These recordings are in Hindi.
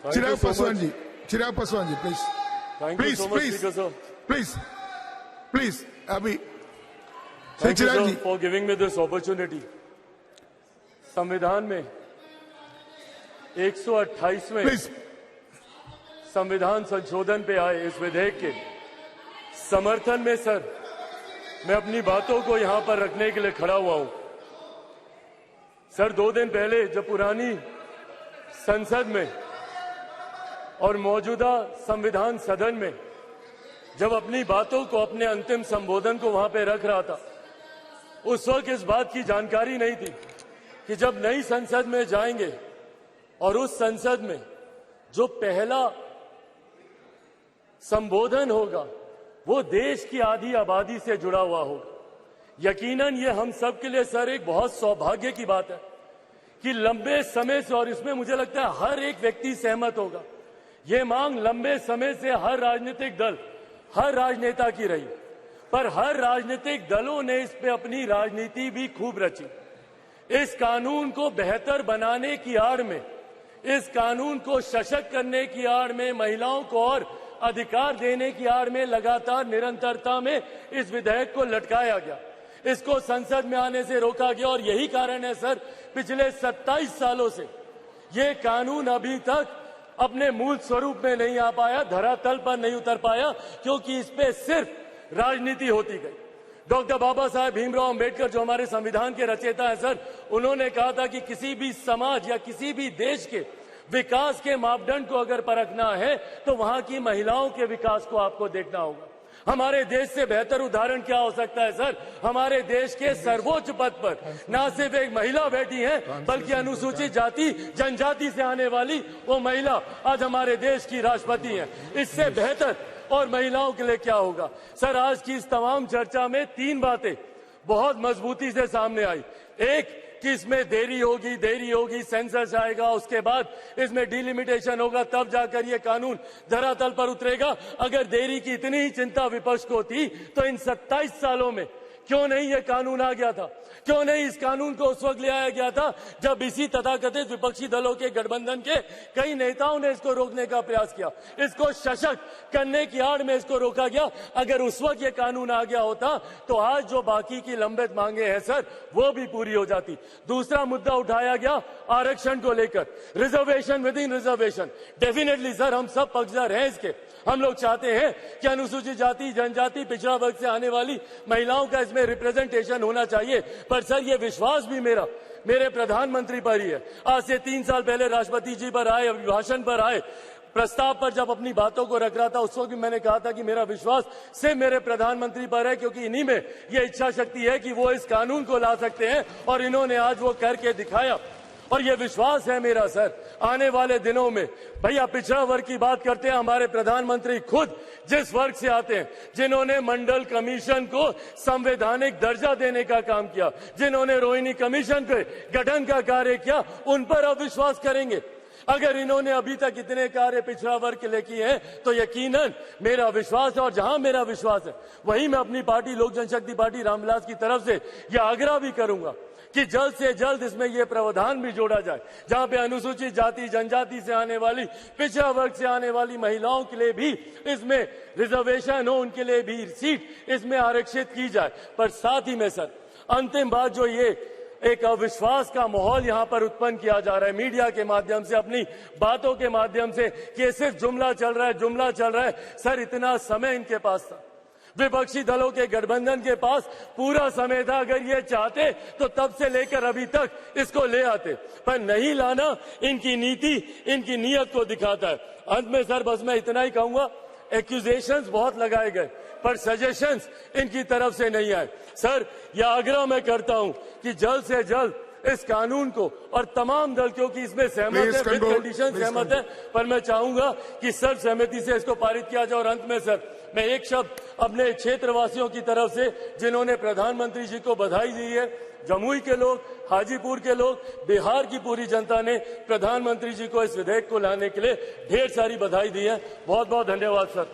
Chirag Paswan ji, please. Thank you so much, Speaker, sir. Please, Abhi. Thank you, Chirag sir, ji. for giving me this opportunity. संविधान में 128वें Please. संविधान संशोधन पे आए इस विधेयक के समर्थन में सर मैं अपनी बातों को यहां पर रखने के लिए खड़ा हुआ हूं। सर 2 दिन पहले जब पुरानी संसद में और मौजूदा संविधान सदन में जब अपनी बातों को अपने अंतिम संबोधन को वहां पे रख रहा था, उस वक्त इस बात की जानकारी नहीं थी कि जब नई संसद में जाएंगे और उस संसद में जो पहला संबोधन होगा वो देश की आधी आबादी से जुड़ा हुआ होगा। यकीनन ये हम सब के लिए सर एक बहुत सौभाग्य की बात है कि लंबे समय से, और इसमें मुझे लगता है हर एक व्यक्ति सहमत होगा, ये मांग लंबे समय से हर राजनीतिक दल, हर राजनेता की रही, पर हर राजनीतिक दलों ने इस पे अपनी राजनीति भी खूब रची। इस कानून को बेहतर बनाने की आड़ में, इस कानून को सशक्त करने की आड़ में, महिलाओं को और अधिकार देने की आड़ में लगातार निरंतरता में इस विधेयक को लटकाया गया, इसको संसद में आने से रोका गया। और यही कारण है सर, पिछले 27 सालों से ये कानून अभी तक अपने मूल स्वरूप में नहीं आ पाया, धरातल पर नहीं उतर पाया, क्योंकि इस पे सिर्फ राजनीति होती गई। डॉक्टर बाबा साहेब भीमराव अंबेडकर जो हमारे संविधान के रचयिता हैं सर, उन्होंने कहा था कि किसी भी समाज या किसी भी देश के विकास के मापदंड को अगर परखना है तो वहां की महिलाओं के विकास को आपको देखना होगा। हमारे देश से बेहतर उदाहरण क्या हो सकता है सर? हमारे देश के सर्वोच्च पद पर न सिर्फ एक महिला बैठी है, बल्कि अनुसूचित जाति जनजाति से आने वाली वो महिला आज हमारे देश की राष्ट्रपति है। इससे बेहतर और महिलाओं के लिए क्या होगा? सर, आज की इस तमाम चर्चा में 3 बातें बहुत मजबूती से सामने आई। एक कि इसमें देरी होगी, सेंसस आएगा, उसके बाद इसमें डिलिमिटेशन होगा, तब जाकर ये कानून धरातल पर उतरेगा। अगर देरी की इतनी ही चिंता विपक्ष को थी तो इन 27 सालों में क्यों नहीं ये कानून आ गया था? क्यों नहीं इस कानून को उस वक्त ले आया गया था जब इसी तथाकथित विपक्षी दलों के गठबंधन के कई नेताओं ने इसको रोकने का प्रयास किया, इसको सशक्त करने की आड़ में इसको रोका गया। अगर उस वक्त ये कानून आ गया होता तो आज जो बाकी की लंबित मांगे हैं सर, वो भी पूरी हो जाती। दूसरा मुद्दा उठाया गया आरक्षण को लेकर, reservation with in reservation. Definitely sir, हम सब पक्षधर हैं इसके। हम लोग चाहते हैं कि अनुसूचित जाति, जनजाति, पिछड़ा वर्ग से आने वाली महिलाओं का इसमें रिप्रेजेंटेशन होना चाहिए। पर सर, ये विश्वास भी मेरे प्रधानमंत्री पर ही है। आज से 3 साल पहले राष्ट्रपति जी पर आए, अभिभाषण पर आए, प्रस्ताव पर जब अपनी बातों को रख रहा था, उस वक्त भी मैंने कहा था कि मेरा विश्वास सिर्फ मेरे प्रधानमंत्री पर है, क्योंकि इन्हीं में यह इच्छा शक्ति है कि वो इस कानून को ला सकते हैं, और इन्होंने आज वो करके दिखाया। और ये विश्वास है मेरा सर, आने वाले दिनों में, भैया पिछड़ा वर्ग की बात करते हैं, हमारे प्रधानमंत्री खुद जिस वर्ग से आते हैं, जिन्होंने मंडल कमीशन को संवैधानिक दर्जा देने का काम किया, जिन्होंने रोहिणी कमीशन के गठन का कार्य किया, उन पर अब विश्वास करेंगे। अगर इन्होंने अभी तक इतने कार्य पिछड़ा वर्ग के लिए किए हैं तो यकीनन मेरा विश्वास है, और जहां मेरा विश्वास है वहीं मैं अपनी पार्टी लोक जनशक्ति पार्टी रामविलास की तरफ से यह आग्रह भी करूंगा कि जल्द से जल्द इसमें यह प्रावधान भी जोड़ा जाए, जहां पे अनुसूचित जाति जनजाति से आने वाली, पिछड़ा वर्ग से आने वाली महिलाओं के लिए भी इसमें रिजर्वेशन हो, उनके लिए भी सीट इसमें आरक्षित की जाए। पर साथ ही में सर, अंतिम बात जो ये एक अविश्वास का माहौल यहां पर उत्पन्न किया जा रहा है मीडिया के माध्यम से, अपनी बातों के माध्यम से, कि सिर्फ जुमला चल रहा है। सर, इतना समय इनके पास था, विपक्षी दलों के गठबंधन के पास पूरा समय था। अगर ये चाहते तो तब से लेकर अभी तक इसको ले आते, पर नहीं लाना इनकी नीति, इनकी नीयत को दिखाता है। अंत में सर, बस मैं इतना ही कहूंगा, एक्यूजेशंस बहुत लगाए गए पर सजेशंस इनकी तरफ से नहीं आए। सर, यह आग्रह मैं करता हूं कि जल्द से जल्द इस कानून को, और तमाम दल क्योंकि इसमें सहमत है, विद कंडीशन सहमत है, पर मैं चाहूंगा कि सर्व सहमति से इसको पारित किया जाए। और अंत में सर, मैं एक शब्द अपने क्षेत्रवासियों की तरफ से, जिन्होंने प्रधानमंत्री जी को बधाई दी है, जमुई के लोग, हाजीपुर के लोग, बिहार की पूरी जनता ने प्रधानमंत्री जी को इस विधेयक को लाने के लिए ढेर सारी बधाई दी है। बहुत बहुत धन्यवाद sir.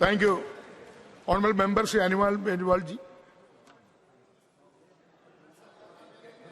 Thank you honourable member Shri Anil Beniwal ji.